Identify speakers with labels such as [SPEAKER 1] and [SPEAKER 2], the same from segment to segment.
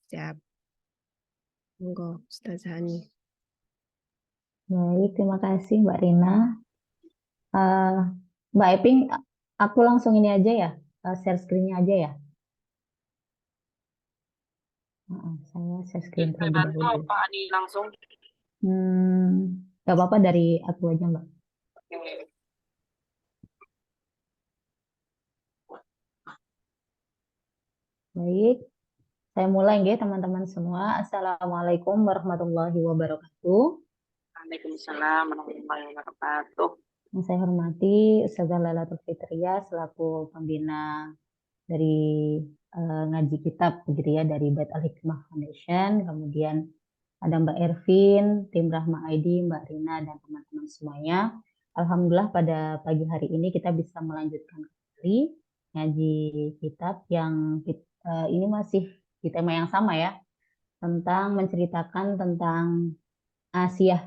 [SPEAKER 1] Siap. Monggo, Ustazah Hani.
[SPEAKER 2] Baik, terima kasih Mbak Rina. Eh, Mbak Eping, aku langsung ini aja ya, share screen-nya aja ya. Saya share screen
[SPEAKER 3] Saya
[SPEAKER 2] terlebih
[SPEAKER 3] bantu
[SPEAKER 2] dahulu.
[SPEAKER 3] apa Ani langsung?
[SPEAKER 2] Gak apa-apa dari aku aja Mbak.
[SPEAKER 3] Oke.
[SPEAKER 2] Baik, saya mulai ya teman-teman semua. Assalamualaikum warahmatullahi wabarakatuh.
[SPEAKER 3] Waalaikumsalam warahmatullahi wabarakatuh.
[SPEAKER 2] Yang saya hormati Ustazah Lailatul Fitriyah selaku pembina dari ngaji kitab begitu ya dari Bait Al Hikmah Foundation. Kemudian ada Mbak Ervin, tim Rahma ID, Mbak Rina, dan teman-teman semuanya. Alhamdulillah pada pagi hari ini kita bisa melanjutkan kembali ngaji kitab yang ini masih di tema yang sama ya, tentang menceritakan tentang Asiyah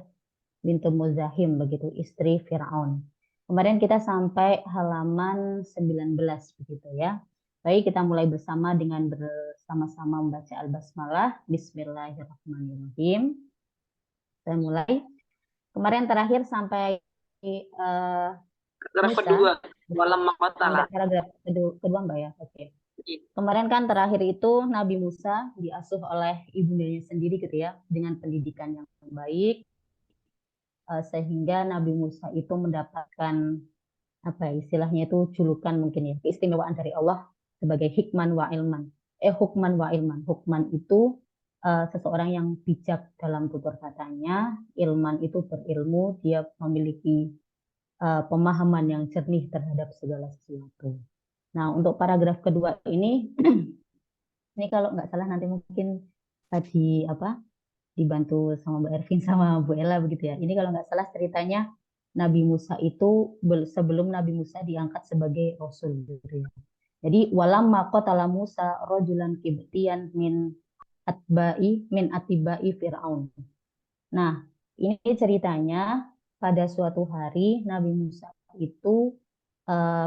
[SPEAKER 2] bintu Muzahim, begitu istri Fir'aun. Kemarin kita sampai halaman 19 begitu ya. Baik, kita mulai bersama dengan bersama-sama membaca Al-Basmalah. Bismillahirrahmanirrahim. Saya mulai. Kemarin terakhir sampai
[SPEAKER 3] Paragraf
[SPEAKER 2] Musa.
[SPEAKER 3] kedua, walam
[SPEAKER 2] Sampai
[SPEAKER 3] maqatalah.
[SPEAKER 2] paragraf kedua Mbak ya. Oke. Kemarin kan terakhir itu Nabi Musa diasuh oleh ibundanya sendiri gitu ya, dengan pendidikan yang baik, sehingga Nabi Musa itu mendapatkan apa ya, istilahnya itu julukan mungkin ya, keistimewaan dari Allah sebagai hikman wa ilman. Hukman wa ilman. Hukman itu seseorang yang bijak dalam tutur katanya, ilman itu berilmu, dia memiliki pemahaman yang jernih terhadap segala sesuatu. Nah, untuk paragraf kedua ini kalau nggak salah nanti mungkin tadi apa dibantu sama Mbak Ervin sama Bu Ella begitu ya. Ini kalau nggak salah ceritanya Nabi Musa itu sebelum Nabi Musa diangkat sebagai Rasul gitu ya. Jadi walamma qatala Musa rajulan kibtiyan min atibai Fir'aun. Nah, ini ceritanya pada suatu hari Nabi Musa itu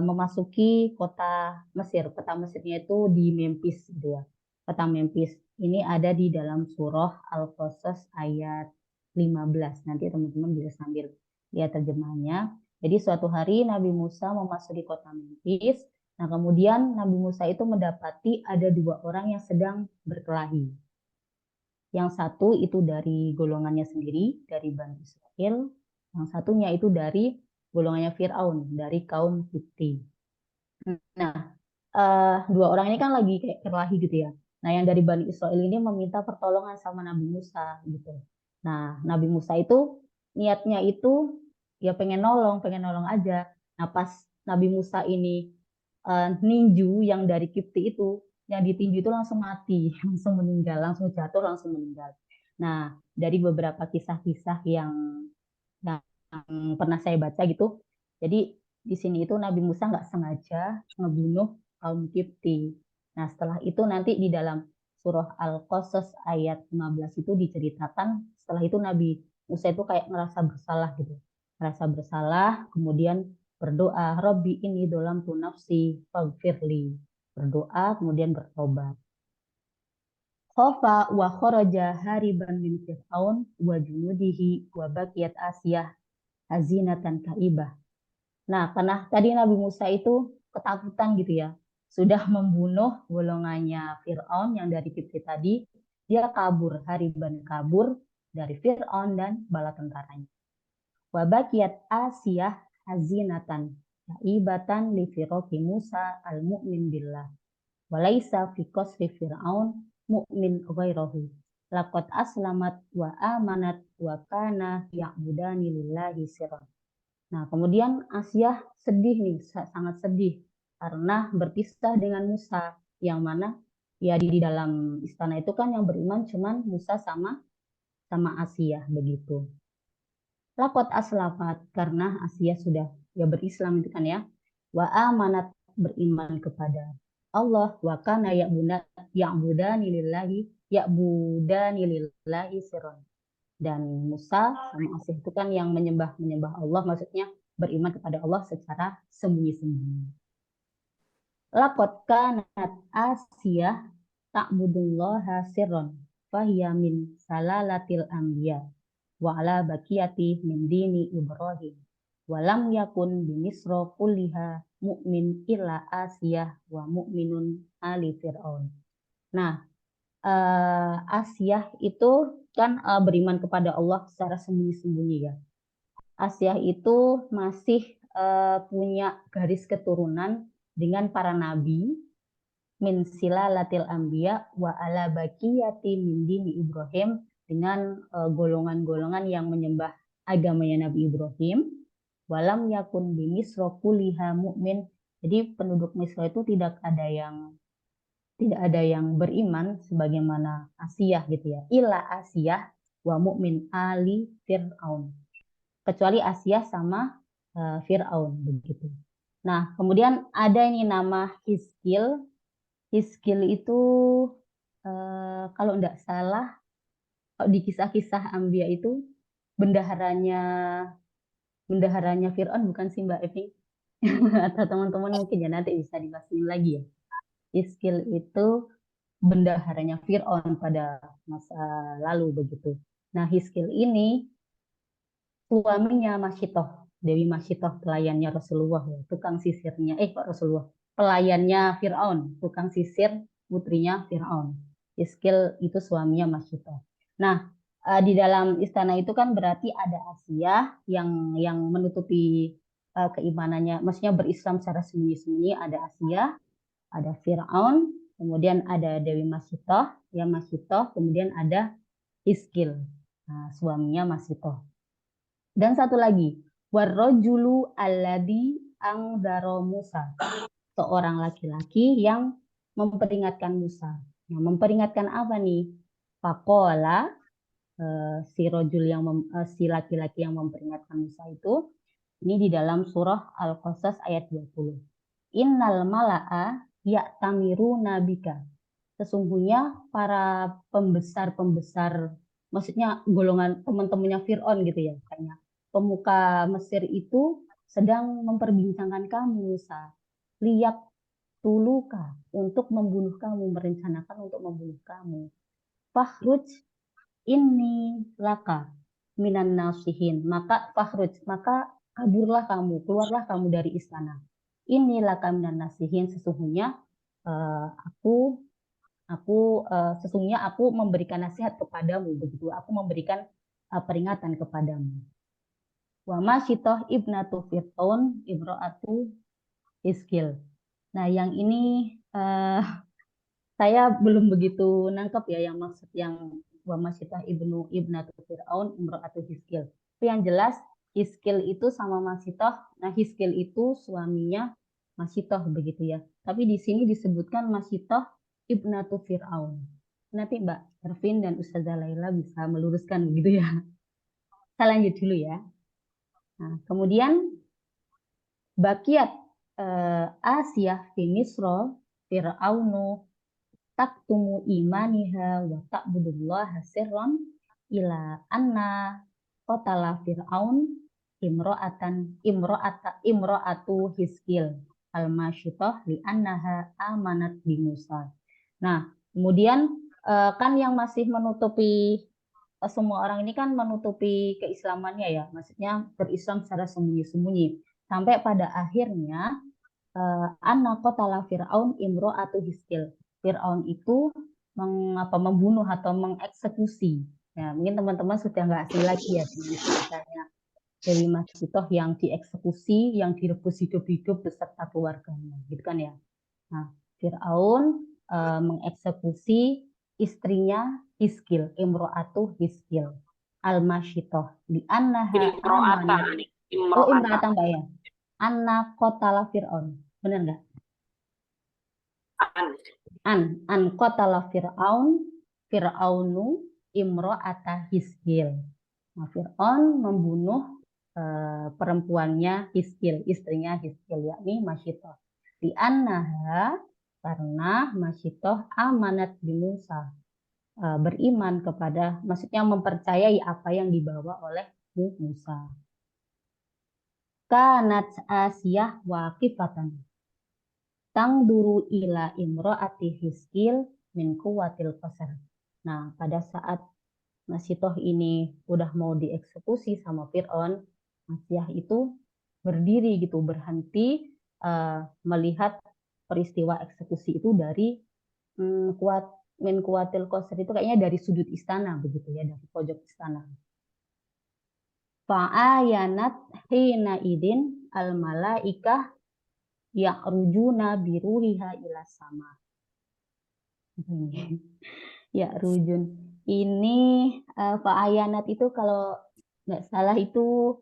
[SPEAKER 2] memasuki kota Mesir. Kota Mesirnya itu di Memphis gitu ya. Kota Memphis ini ada di dalam surah Al-Qasas ayat 15. Nanti teman-teman bisa sambil lihat terjemahannya. Jadi suatu hari Nabi Musa memasuki kota Memphis. Nah, kemudian Nabi Musa itu mendapati ada dua orang yang sedang berkelahi. Yang satu itu dari golongannya sendiri, dari Bani Israel. Yang satunya itu dari golongannya Fir'aun, dari kaum Kipti. Nah, dua orang ini kan lagi kayak berkelahi gitu ya. Nah, yang dari Bani Israel ini meminta pertolongan sama Nabi Musa gitu. Nah, Nabi Musa itu niatnya itu ya pengen nolong aja. Nah, pas Nabi Musa ini ninju yang dari Kipti itu, yang ditinju itu langsung mati, langsung meninggal, langsung jatuh, langsung meninggal. Nah, dari beberapa kisah-kisah yang pernah saya baca gitu, jadi di sini itu Nabi Musa nggak sengaja ngebunuh kaum Kipti. Nah, setelah itu nanti di dalam surah Al-Qasas ayat 15 itu diceritakan setelah itu Nabi Musa itu kayak ngerasa bersalah gitu. Ngerasa bersalah, kemudian berdoa, Robbi ini dolam tu nafsi faghfirli. Berdoa, kemudian bertobat. Khofa wa kharaja hariban min fir'aun wa junudihi wa baqiyat Asiyah hazinatan kaibah. Nah, karena tadi Nabi Musa itu ketakutan gitu ya, sudah membunuh golongannya Fir'aun yang dari Kipti tadi, dia kabur, hariban kabur dari Fir'aun dan bala tentaranya. Wabakiyat Asiyah hazinatan, kaibatan li firoki Musa al-mu'min billah. Walaisa fi qasri Fir'aun mu'min ghairahu. Laqad aslamat wa amanat wa kana ya'budani lillahi sirran. Nah, kemudian Asyah sedih nih, sangat sedih karena berpisah dengan Musa, yang mana ya di dalam istana itu kan yang beriman cuman Musa sama sama Asyah begitu. Lakot aslafat karena Asyah sudah ya berislam itu kan ya. Wa amanat beriman kepada Allah wa kana ya'budani lillahi sirron. Dan Musa sama Asyah itu kan yang menyembah Allah, maksudnya beriman kepada Allah secara sembunyi-sembunyi. Lakot kanat Asyah ta'budullaha sirron fahiya min salalatil anbiya wa ala bakiyati min dini Ibrahim walam yakun bimisro kulliha mu'min illa Asiyah wa mu'minun ali Fir'aun. Nah, Asiyah itu kan beriman kepada Allah secara sembunyi-sembunyi ya. Asiyah itu masih punya garis keturunan dengan para nabi min silalatil anbiya wa ala bakiyati min dini Ibrahim dengan golongan-golongan yang menyembah agamanya Nabi Ibrahim. Walam yakun bi misro kuliha mu'min. Jadi penduduk Misra itu tidak ada yang beriman sebagaimana Asiyah gitu ya. Illa Asiyah wa mu'min ali Fir'aun. Kecuali Asiyah sama Fir'aun begitu. Nah, kemudian ada ini nama Hizkil. Hizkil itu kalau tidak salah di kisah-kisah Anbiya itu bendaharanya Fir'aun bukan sih Mbak Evi? Atau teman-teman mungkin ya nanti bisa dibahas lagi ya. Hizkil itu bendaharanya Fir'aun pada masa lalu begitu. Nah, Hizkil ini suaminya Masyitoh, Dewi Masyitoh pelayannya Rasulullah ya, tukang sisirnya Rasulullah, pelayannya Fir'aun, tukang sisir putrinya Fir'aun. Hizkil itu suaminya Masyitoh. Nah, di dalam istana itu kan berarti ada Asiyah yang menutupi keimanannya, maksudnya berislam secara sembunyi-sembunyi, ada Asiyah, ada Fir'aun, kemudian ada Dewi Masyitoh, ya Masyitoh, kemudian ada Hizkil, suaminya Masyitoh. Dan satu lagi, warrojulu alladhi angdaro Musa, seorang laki-laki yang memperingatkan Musa. Yang memperingatkan apa nih? Pakola, si laki-laki yang memperingatkan Musa itu, ini di dalam surah Al-Qasas ayat 20. Innal mala'a ya'tamiru nabika. Sesungguhnya para pembesar-pembesar, maksudnya golongan teman-temannya Fir'aun gitu ya, kayaknya pemuka Mesir itu sedang memperbincangkan kamu, Musa. Lihat tuluka untuk membunuh kamu, merencanakan untuk membunuh kamu. Fakhruj inni laka minan nasihin. Maka fakhruj, maka kaburlah kamu, keluarlah kamu dari istana. Inni laka minan nasihin, sesungguhnya sesungguhnya aku memberikan nasihat kepadamu, begitu. Aku memberikan peringatan kepadamu. Wa Masyitoh ibnatu Fir'aun imro'atu Hizkil. Nah, yang ini saya belum begitu nangkep ya yang maksud yang wa Masyitoh ibnatu Fir'aun imro'atu Hizkil. Tapi yang jelas Hizkil itu sama Masyitoh. Nah, Hizkil itu suaminya Masyitoh begitu ya. Tapi di sini disebutkan Masyitoh ibnatu Fir'aun. Nanti Mbak Ervin dan Ustazah Laila bisa meluruskan begitu ya. Saya lanjut dulu ya. Nah, kemudian Bakiyat Asiyah fi Misro Fir'aunu taktumu imaniha wa ta'budullaha sirran ila anna qatala Fir'aun imro'atu Hizkil al-Masyitoh li annaha amanat bi Musa. Nah, kemudian kan yang masih menutupi semua orang ini kan menutupi keislamannya ya, maksudnya berislam secara sembunyi-sembunyi. Sampai pada akhirnya anna qatala Fir'aun imro'atu Hizkil. Fir'aun itu membunuh atau mengeksekusi. Ya, mungkin teman-teman sudah nggak asing lagi ya dengan ceritanya Dewi Masyitoh yang dieksekusi, yang direbus hidup-hidup beserta keluarganya, gitu kan ya. Nah, Fir'aun mengeksekusi istrinya Hizkil, imro'atu Hizkil al-Masyitoh di annaha amanat. Oh, imro'atan Mbak ya. Anna qatala Fir'aun. Benar nggak? An qatala Fir'aunu imro'ata Hizkil. Nah, Fir'aun membunuh perempuannya Hizkil, istrinya Hizkil, yakni Masyitoh. Di annaha, karena Masyitoh amanat di Musa, beriman kepada, maksudnya mempercayai apa yang dibawa oleh Musa. Kanat Asiyah waqifatan tangduru ila imro'ati Hizkil min quwwatil qasar. Nah, pada saat Masitoh ini udah mau dieksekusi sama Fir'aun, Asiyah itu berdiri gitu, berhenti melihat peristiwa eksekusi itu dari min kuatil qasar itu kayaknya dari sudut istana begitu ya, dari pojok istana. Fa'ayanat hina idin al malaikah ya'rujuna biruriha ila sama. Ya rujun. Ini fa'ayanat itu kalau nggak salah itu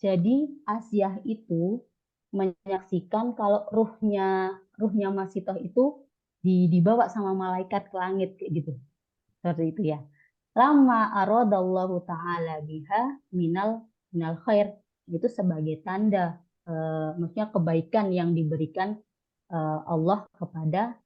[SPEAKER 2] jadi Asiyah itu menyaksikan kalau ruhnya Masitoh itu dibawa sama malaikat ke langit kayak gitu. Seperti itu ya. Lama aradallahu ta'ala biha minal khair. Itu sebagai tanda maksudnya kebaikan yang diberikan Allah kepada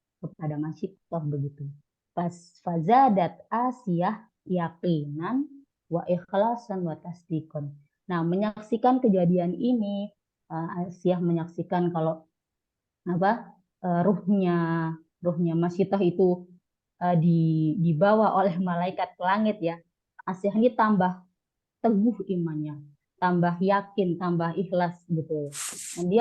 [SPEAKER 2] Masitoh begitu. Pas fazadat Asiyah yaqinan wa ikhlasan wa tasdikon. Nah, menyaksikan kejadian ini, Asiyah menyaksikan kalau ruhnya Masitoh itu dibawa oleh malaikat ke langit ya. Asiyah ini tambah teguh imannya, tambah yakin, tambah ikhlas gitu. Dan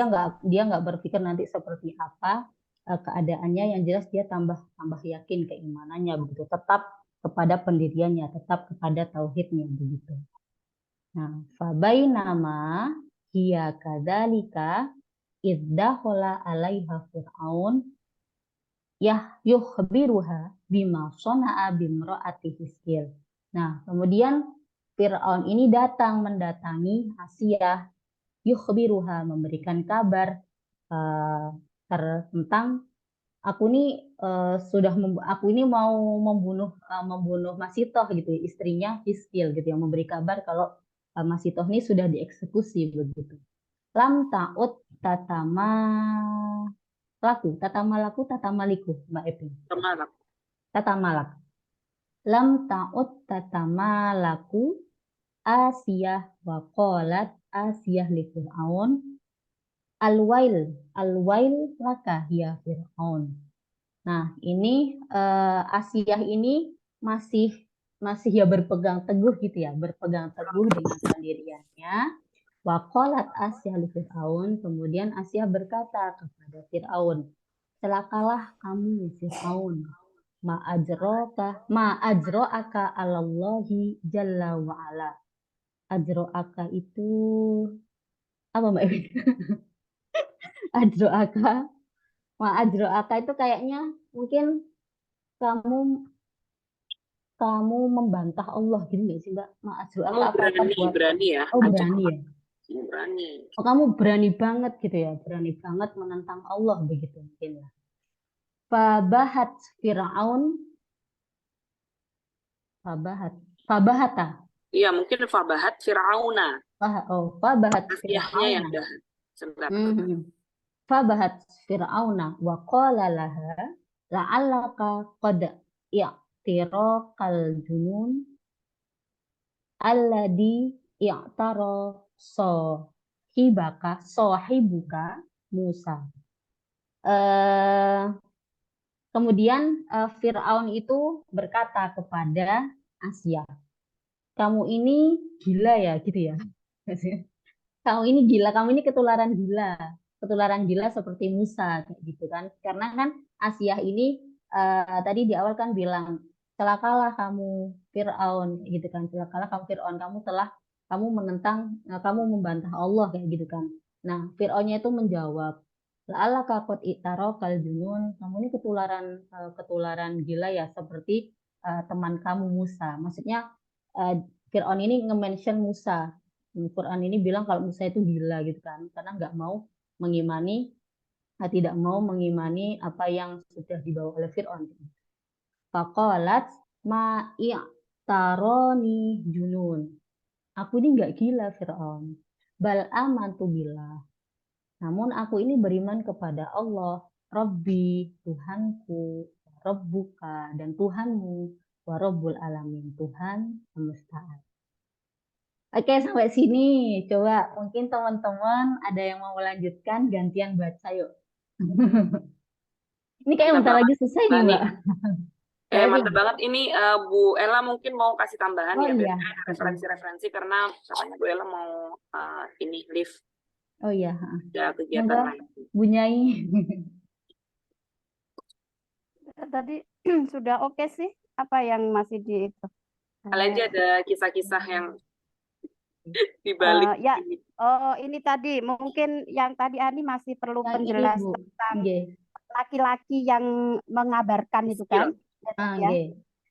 [SPEAKER 2] dia nggak berpikir nanti seperti apa keadaannya, yang jelas dia tambah yakin keimanannya begitu, tetap kepada pendiriannya, tetap kepada tauhidnya begitu. Nah, fabainama hiya kadzalika iddakhala 'alaiha fir'aun yukhbiruha bima sona'a bimra'ati Hiskil. Nah, kemudian Fir'aun ini mendatangi Asiyah, yukhbiruha, memberikan kabar tentang aku ini mau membunuh Masitoh gitu, istrinya Hiskil gitu, yang memberi kabar kalau Masitoh ini sudah dieksekusi begitu. Lam ta'ud tatamaliku Mbak Epi. Tatamalak. Lam ta'ud tatamalaku Asiyah wa qalat Asiyah li Fir'aun alwail laka ya Fir'aun. Nah, ini Asiyah ini masih ya berpegang teguh gitu ya, berpegang teguh dengan pendiriannya. Wa qalat Asiyah li Fir'aun, kemudian Asiyah berkata kepada Fir'aun, celakalah kamu Fir'aun, ma ajro'aka alallahi jalla wa ala. Ajro'aka itu apa Mbak Ewi? Ajro'aka itu kayaknya mungkin kamu membantah Allah gitu nggak sih Mbak? Ajro'aka
[SPEAKER 3] berani ya.
[SPEAKER 2] Oh, berani ya.
[SPEAKER 3] Berani.
[SPEAKER 2] Oh, kamu berani banget gitu ya, berani banget menentang Allah begitu mungkin ya. Fabahat Fir'aun, fabahata.
[SPEAKER 3] Iya, mungkin fabahat Fir'auna.
[SPEAKER 2] Fabahat
[SPEAKER 3] Asiyahnya yang
[SPEAKER 2] Fir'auna. Fabahat Fir'auna wa qala laha la'allaka qad i'tiraqal junun alladhi i'tara sahibuka Musa. Kemudian Fir'aun itu berkata kepada Asiyah, kamu ini gila ya gitu ya. Kamu ini gila, kamu ini ketularan gila seperti Musa kayak gitu kan. Karena kan Asiyah ini tadi di awal kan bilang celakalah kamu Fir'aun gitu kan. Celakalah kamu Fir'aun, kamu menentang, kamu membantah Allah kayak gitu kan. Nah, Fir'aunnya itu menjawab, la'alla qad i'taraqal junun, kamu ini ketularan gila ya seperti teman kamu Musa. Maksudnya Fir'aun ini nge-mention Musa. Quran ini bilang kalau Musa itu gila gitu kan, karena tidak mau mengimani apa yang sudah dibawa oleh Fir'aun. Faqalat ma'i'taroni junun. Aku ini nggak gila Fir'aun. Bal amantu billah. Namun aku ini beriman kepada Allah, Rabbi, Tuhanku, Rabbuka, dan Tuhanmu, wa Rabbul alamin, Tuhan semesta. Oke, sampai sini. Coba mungkin teman-teman ada yang mau melanjutkan, gantian baca yuk. Ini kayak
[SPEAKER 3] Mantap
[SPEAKER 2] bentar
[SPEAKER 3] banget,
[SPEAKER 2] lagi selesai nih,
[SPEAKER 3] Mbak Ani.
[SPEAKER 2] Mbak. Kayak
[SPEAKER 3] Mantap banget. Ini Bu Ella mungkin mau kasih tambahan
[SPEAKER 2] oh
[SPEAKER 3] ya,
[SPEAKER 2] iya.
[SPEAKER 3] biasanya ada referensi-referensi karena katanya Bu Ella mau ini live,
[SPEAKER 2] Oh iya.
[SPEAKER 3] ada kegiatan
[SPEAKER 2] Monggo,
[SPEAKER 3] lain.
[SPEAKER 2] Bu Nyai.
[SPEAKER 1] Tadi sudah oke sih. Apa yang masih di itu?
[SPEAKER 3] Kalian aja ada kisah-kisah yang di balik
[SPEAKER 1] Ya,
[SPEAKER 3] ini.
[SPEAKER 1] ini tadi mungkin yang tadi Ani masih perlu
[SPEAKER 2] Yang ini,
[SPEAKER 1] penjelasan
[SPEAKER 2] Bu.
[SPEAKER 1] tentang
[SPEAKER 2] Nggih.
[SPEAKER 1] laki-laki yang mengabarkan itu
[SPEAKER 3] Skill.
[SPEAKER 1] kan. Ya,
[SPEAKER 2] Ah,
[SPEAKER 1] ya.
[SPEAKER 2] nggih.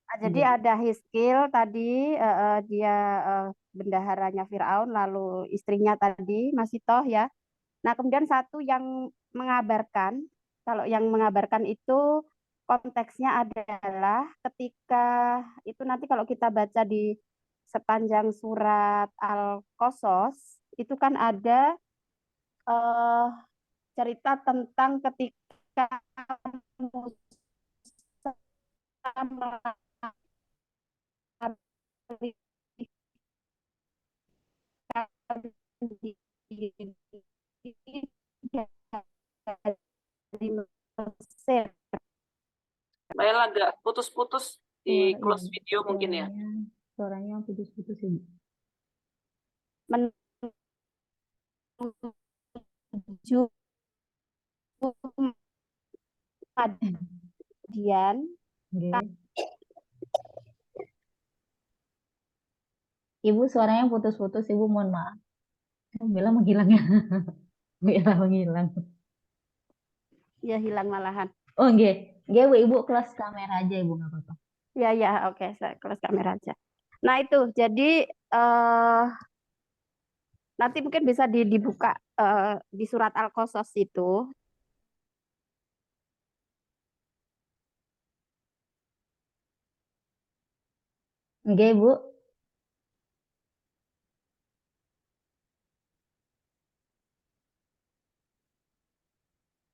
[SPEAKER 1] Nah, jadi
[SPEAKER 2] Nggih.
[SPEAKER 1] ada Hizkil tadi, dia bendaharanya Firaun, lalu istrinya tadi Masitoh ya. Nah, kemudian satu yang mengabarkan, kalau yang mengabarkan itu konteksnya adalah ketika itu nanti kalau kita baca di sepanjang surat Al-Qasas, itu kan ada eh, cerita tentang ketika Musa melarikan diri dari Mesir.
[SPEAKER 3] Mbak Ella agak putus-putus di close video mungkin ya.
[SPEAKER 2] Suaranya putus-putus, Ibu.
[SPEAKER 1] Menuju Madian.
[SPEAKER 2] Nggih. Ibu suaranya putus-putus, Ibu, mohon maaf. Bella menghilang ya. Bella menghilang.
[SPEAKER 1] Ya hilang malahan.
[SPEAKER 2] Oh, nggih. Nggih, Bu, Ibu close kamera aja, Ibu, nggak apa-apa.
[SPEAKER 1] Ya ya, oke, saya close kamera aja. Nah itu, jadi nanti mungkin bisa dibuka di surat Al-Qasas itu.
[SPEAKER 2] Nggih, Bu.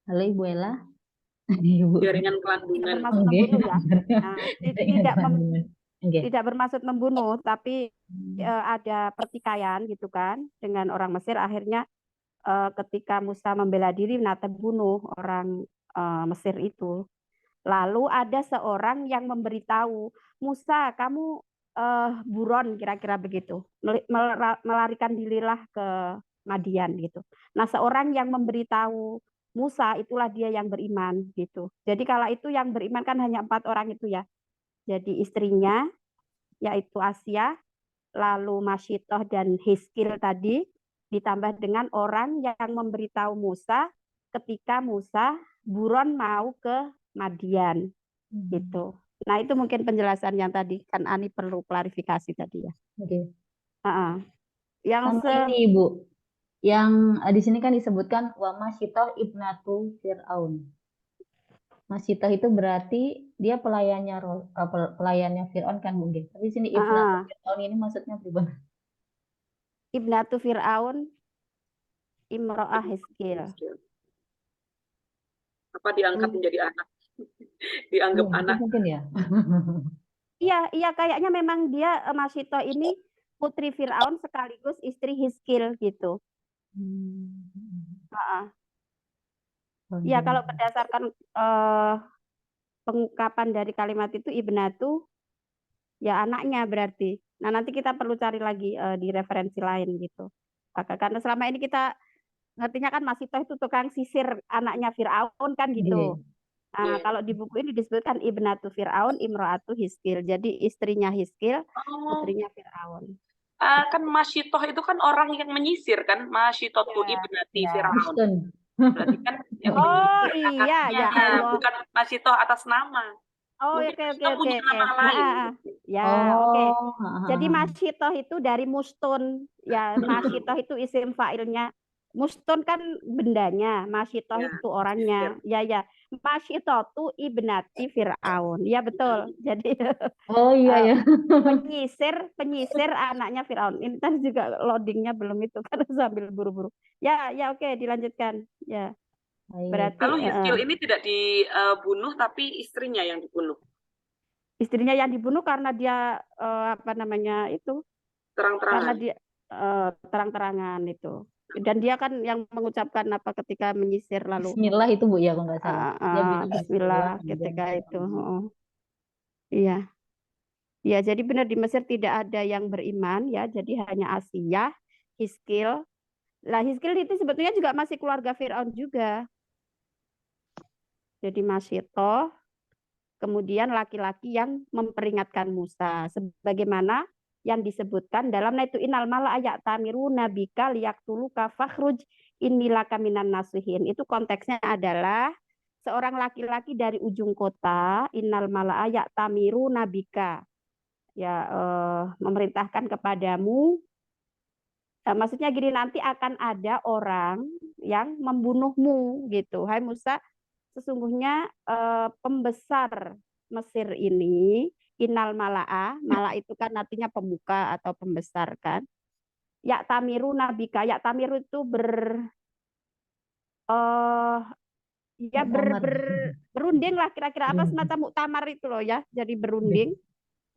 [SPEAKER 2] Halo, Ibu Ella. Ibu.
[SPEAKER 3] Jaringan
[SPEAKER 1] Tidak
[SPEAKER 3] kelandungan.
[SPEAKER 1] bermaksud
[SPEAKER 2] Nggih.
[SPEAKER 1] membunuh ya. Nah, tidak bermaksud membunuh, tapi ada pertikaian gitu kan dengan orang Mesir. Akhirnya ketika Musa membela diri, nah terbunuh orang Mesir itu. Lalu ada seorang yang memberitahu, Musa, kamu buron, kira-kira begitu. Melarikan dirilah ke Madian gitu. Nah, seorang yang memberitahu Musa itulah dia yang beriman gitu. Jadi kalau itu yang beriman kan hanya 4 orang itu ya. Jadi istrinya yaitu Asia, lalu Masyitoh dan Hizkil tadi, ditambah dengan orang yang memberitahu Musa ketika Musa buron mau ke Madian gitu. Nah itu mungkin penjelasan yang tadi kan Ani perlu klarifikasi tadi ya.
[SPEAKER 2] Oke.
[SPEAKER 1] Yang
[SPEAKER 2] Sama ini, Ibu. Yang di sini kan disebutkan wa Masyitoh ibnatu Fir'aun. Masyitoh itu berarti dia pelayannya Fir'aun kan mungkin. Tapi di sini ibnatu Fir'aun ini maksudnya pribadi.
[SPEAKER 1] Ibnatu Fir'aun Imro'ah Hizkil.
[SPEAKER 3] Apa diangkat menjadi anak? Dianggap anak.
[SPEAKER 2] Mungkin ya.
[SPEAKER 1] Iya kayaknya memang dia Masyitoh ini putri Fir'aun sekaligus istri Hizkil gitu. Ya kalau berdasarkan pengungkapan dari kalimat itu ibnatu ya anaknya berarti. Nah nanti kita perlu cari lagi di referensi lain gitu. Karena selama ini kita ngertinya kan Masyitoh itu tukang sisir anaknya Fir'aun kan gitu. Nah, kalau di buku ini disebutkan ibnatu Fir'aun imro'atu Hizkil. Jadi istrinya Hizkil, putrinya Fir'aun.
[SPEAKER 3] Kan Masyitoh itu kan orang yang menyisir kan, Masyitoh tu ibnati Fir'aun. Berarti kan yang menyisir
[SPEAKER 1] iya ya Allah.
[SPEAKER 3] bukan Masyitoh atas nama.
[SPEAKER 1] Oh
[SPEAKER 3] Mungkin
[SPEAKER 1] oke.
[SPEAKER 3] punya nama lain.
[SPEAKER 1] Ya oke. Jadi Masyitoh itu dari mustun. Ya Masyitoh itu isim fa'ilnya. Mustun kan bendanya, Masyitoh itu orangnya. Ya. Masyitoh itu ibnati Fir'aun. Ya betul. Jadi
[SPEAKER 2] oh iya ya.
[SPEAKER 1] penyisir anaknya Fir'aun. Ini tadi juga loadingnya belum itu kan sambil buru-buru. Ya oke dilanjutkan. Ya. Berarti
[SPEAKER 3] kalau Hizkil ini tidak dibunuh tapi istrinya yang dibunuh.
[SPEAKER 1] Istrinya yang dibunuh karena dia itu
[SPEAKER 3] terang-terangan.
[SPEAKER 1] Karena dia terang-terangan itu. Dan dia kan yang mengucapkan apa ketika menyisir lalu.
[SPEAKER 2] Bismillah itu Bu ya kalau nggak salah. Dia bilang
[SPEAKER 1] Bismillah
[SPEAKER 2] kemudian
[SPEAKER 1] ketika itu. Iya. Ya, jadi benar di Mesir tidak ada yang beriman ya, jadi hanya Asiyah, Hizkil. Lah Hizkil itu sebetulnya juga masih keluarga Firaun juga. Jadi Masyitoh, kemudian laki-laki yang memperingatkan Musa, sebagaimana yang disebutkan dalam itu innal mala ayat tamiru nabika liyaktuluka fakhruj innilaka minan nasihin. Itu konteksnya adalah seorang laki-laki dari ujung kota, innal mala ayat tamiru nabika, ya memerintahkan kepadamu, maksudnya gini, nanti akan ada orang yang membunuhmu gitu. Hai Musa, sesungguhnya pembesar Mesir ini, Innal Mala'a, Mala itu kan artinya pemuka atau pembesar kan. Ya tamiru nabika, ya tamiru itu ya berunding lah kira-kira apa semacam muktamar itu loh ya. Jadi berunding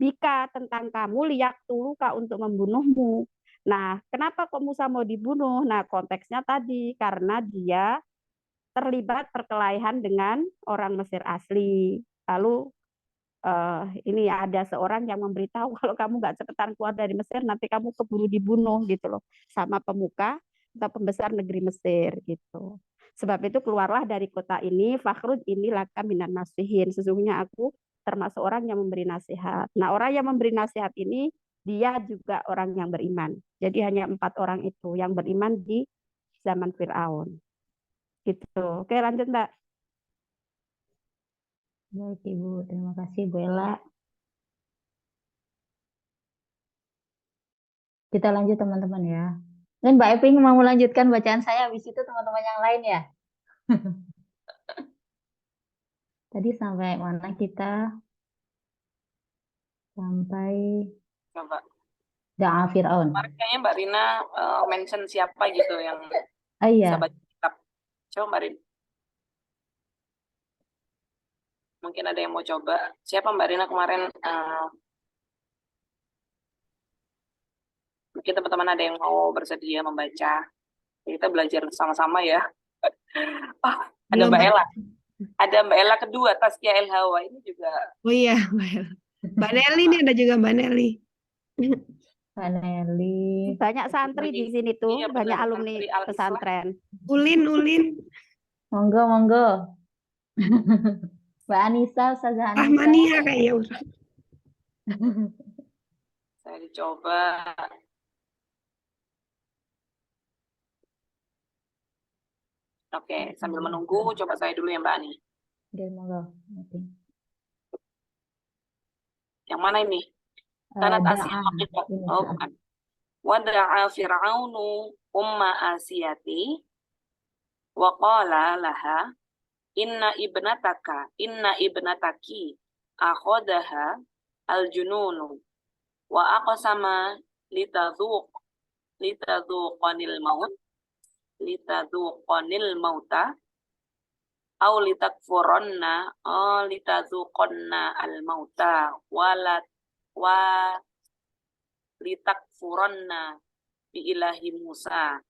[SPEAKER 1] bika tentang kamu liyak tuluka untuk membunuhmu. Nah, kenapa kok Musa mau dibunuh? Nah, konteksnya tadi karena dia terlibat perkelahian dengan orang Mesir asli. Lalu ini ada seorang yang memberitahu kalau kamu nggak cepetan keluar dari Mesir nanti kamu keburu dibunuh gitu loh sama pemuka atau pembesar negeri Mesir gitu. Sebab itu keluarlah dari kota ini, fakhruj ini laka minan nasihin. Sesungguhnya aku termasuk orang yang memberi nasihat. Nah, orang yang memberi nasihat ini dia juga orang yang beriman. Jadi hanya 4 orang itu yang beriman di zaman Fir'aun. Gitu. Oke, lanjut Mbak.
[SPEAKER 2] Baik Ibu, terima kasih Bu Ella. Kita lanjut teman-teman ya. Dan Mbak Eping mau melanjutkan bacaan saya, habis itu teman-teman yang lain ya. Tadi sampai mana kita? Sampai
[SPEAKER 3] Coba.
[SPEAKER 2] Da'a Fir'aun.
[SPEAKER 3] Kemarin kayaknya Mbak Rina mention siapa gitu yang
[SPEAKER 2] Iya.
[SPEAKER 3] bisa baca kitab. Coba Mbak Rina. Mungkin ada yang mau coba. Siapa Mbak Rina kemarin? Mungkin teman-teman ada yang mau bersedia membaca. Kita belajar sama-sama ya. Oh, ada Mbak Ella. Ada Mbak Ella kedua, Taskia El Hawa ini juga.
[SPEAKER 4] Oh iya, Mbak Ella. Mbak Nelly ini ada juga Mbak Nelly.
[SPEAKER 2] Mbak Nelly.
[SPEAKER 1] Banyak santri di sini tuh,
[SPEAKER 3] Iya,
[SPEAKER 1] banyak
[SPEAKER 3] benar,
[SPEAKER 1] alumni
[SPEAKER 3] santri Al-Islah.
[SPEAKER 1] pesantren.
[SPEAKER 4] Ulin.
[SPEAKER 2] Monggo, monggo. Mbak Anissa, Ustazah Anissa.
[SPEAKER 4] Rahmania kayaknya Ustaz.
[SPEAKER 3] Saya dicoba. Oke, sambil menunggu, coba saya dulu ya Mbak Ani.
[SPEAKER 2] Oke, monggo.
[SPEAKER 3] Yang mana ini? Kanat Asiyah. Oh, bukan. Wada'a Fir'aunu umma Asiyati wa qala laha inna ibnataki akhodaha al-jununu wa aqsama litadhuqanil mauta au litadhuqanna al-mauta wa litakfuranna bi ilahi Musa.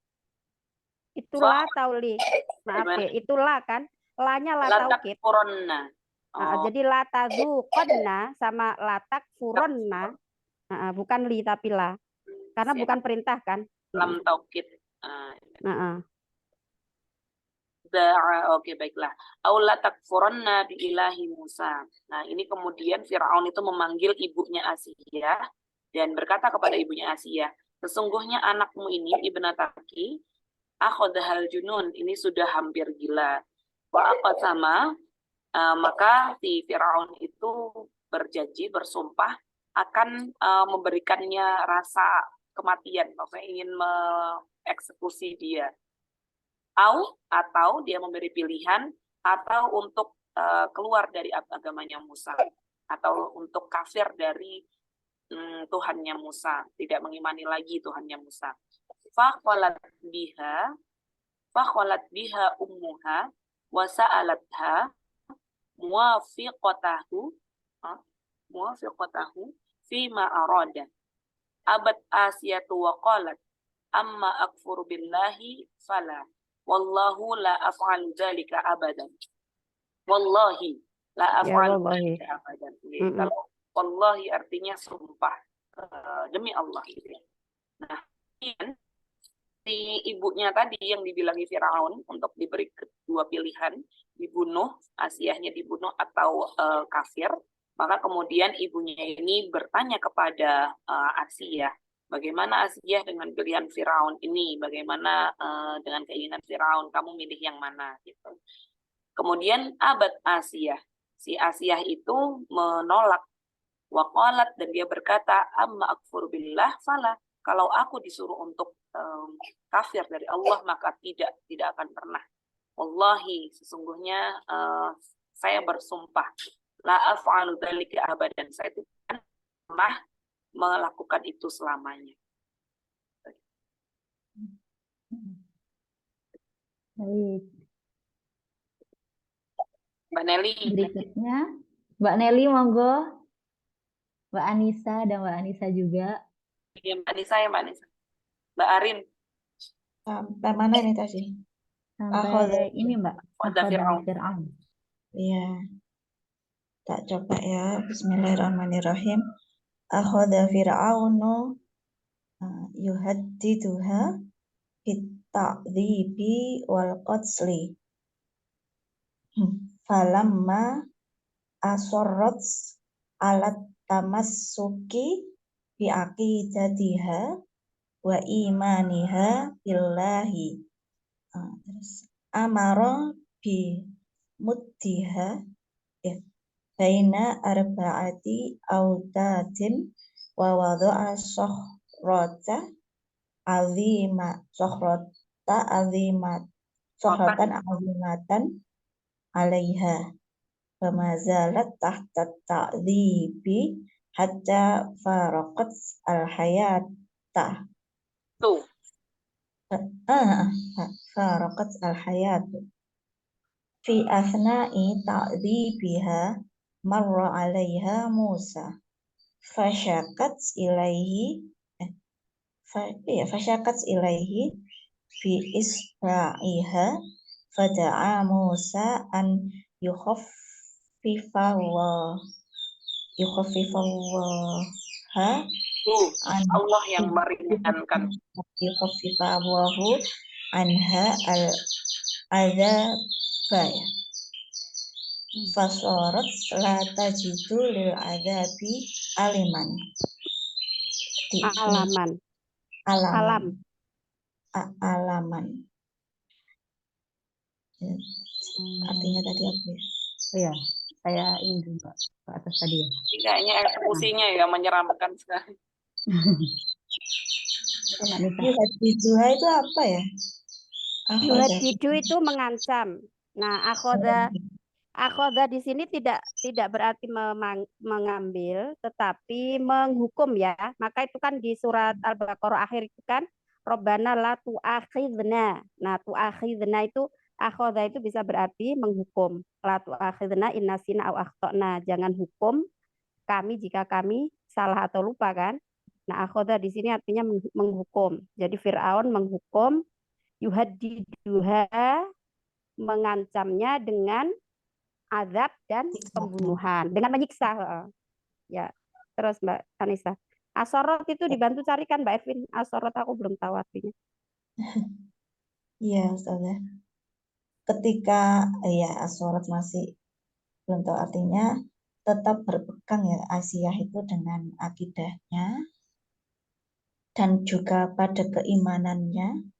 [SPEAKER 1] Itulah tauli. Maaf ya, itulah kan. Lanya la taukid. Jadi la tazuqanna sama latak furonna. Bukan li tapi la. Karena bukan perintah kan.
[SPEAKER 3] Lam taukid. Oke, baiklah. Aula takfuranna bi ilahi Musa. Nah, ini kemudian Firaun itu memanggil ibunya Asiyah dan berkata kepada ibunya Asiyah, sesungguhnya anakmu ini ibnataki akhodahal junun, ini sudah hampir gila. Wa aqsama, maka si Firaun itu berjanji, bersumpah akan memberikannya rasa kematian, maksudnya ingin mengeksekusi dia. Atau dia memberi pilihan, atau untuk keluar dari agamanya Musa, atau untuk kafir dari Tuhannya Musa, tidak mengimani lagi Tuhannya Musa. Fakholat biha ummuha wa sa'alatha muwafiqatahu fima arada. Abat Asiyatu wa qalat amma akfuru billahi fala. Wallahu la af'alu dzalika abadan. Wallahi la
[SPEAKER 1] Ya
[SPEAKER 3] af'alu
[SPEAKER 1] wallahi.
[SPEAKER 3] dzalika abadan. Kalau wallahi artinya sumpah demi Allah gitu ya. Nah, si ibunya tadi yang dibilangi Firaun untuk diberi kedua pilihan, dibunuh, Asiyahnya dibunuh atau kafir, maka kemudian ibunya ini bertanya kepada Asiyah, bagaimana Asiyah dengan pilihan Firaun ini, bagaimana dengan keinginan Firaun, kamu milih yang mana gitu. Kemudian abad Asiyah, si Asiyah itu menolak, waqalat, dan dia berkata, amma akfur billah fala, kalau aku disuruh untuk kafir dari Allah maka tidak akan pernah. Wallahi, sesungguhnya saya bersumpah, la af'alu dzalika abadan, saya tidak akan pernah melakukan itu selamanya.
[SPEAKER 2] Baik.
[SPEAKER 3] Mbak Nelly.
[SPEAKER 2] Berikutnya, Mbak Nelly monggo. Mbak Anissa dan Mbak Anissa juga.
[SPEAKER 3] Ya, Mbak Anissa ya, Mbak Anissa. Mbak Arin.
[SPEAKER 5] Sampai mana ini tadi?
[SPEAKER 2] Sampai ini Mbak.
[SPEAKER 3] Akhoda Fir'aun.
[SPEAKER 2] Fir'aun.
[SPEAKER 5] Iya. Tak coba ya. Bismillahirrahmanirrahim. Akhoda Fir'aunu yuhaddiduha bitta'dzibi wal qatsli. Falamma asorrat alat tamassuki bi aqidatiha wa imaniha billahi. Terus amara bi muddiha ya baina arba'ati autatin wa wada'a sohratan azimatan alaiha wa mazalat tahta ta'dzibi hatta faraqat al-hayata.
[SPEAKER 3] Tuh.
[SPEAKER 5] Faraqat al-hayat fi asna'i ta'dzibiha marra 'alaiha Musa fasyakat ilaihi fi isra'iha fada'a Musa an yukhaffifallaha
[SPEAKER 3] Allah yang meringankan.
[SPEAKER 5] Yukhaffifahu anha al-adzaba fasarat la tajidu lil adzabi aliman. Alaman. Artinya tadi apa ya?
[SPEAKER 2] Iya, saya ini juga ke atas tadi ya.
[SPEAKER 3] Kayaknya eksekusinya ya menyeramkan sekali.
[SPEAKER 5] Yuhaddiduha itu apa ya?
[SPEAKER 1] Yuhaddidu itu mengancam. Nah, akhoda di sini tidak berarti mengambil, tetapi menghukum ya. Maka itu kan di surat Al-Baqarah akhir itu kan Rabbana la tu'akhidna. Nah, tu'akhidna itu akhoda itu bisa berarti menghukum. La tu'akhidna innasina au akhtana. Jangan hukum kami jika kami salah atau lupa kan. Nah, akhoda di sini artinya menghukum. Jadi Fir'aun menghukum, yuhaddiduha mengancamnya dengan azab dan pembunuhan, dengan menyiksa. Ya, terus Mbak Anissa. Asorot itu dibantu carikan Mbak Evin. Asorot aku belum tahu artinya.
[SPEAKER 5] Iya, Ustazah. Ketika ya asorot masih belum tahu artinya, tetap berpegang ya Asiyah itu dengan akidahnya dan juga pada keimanannya.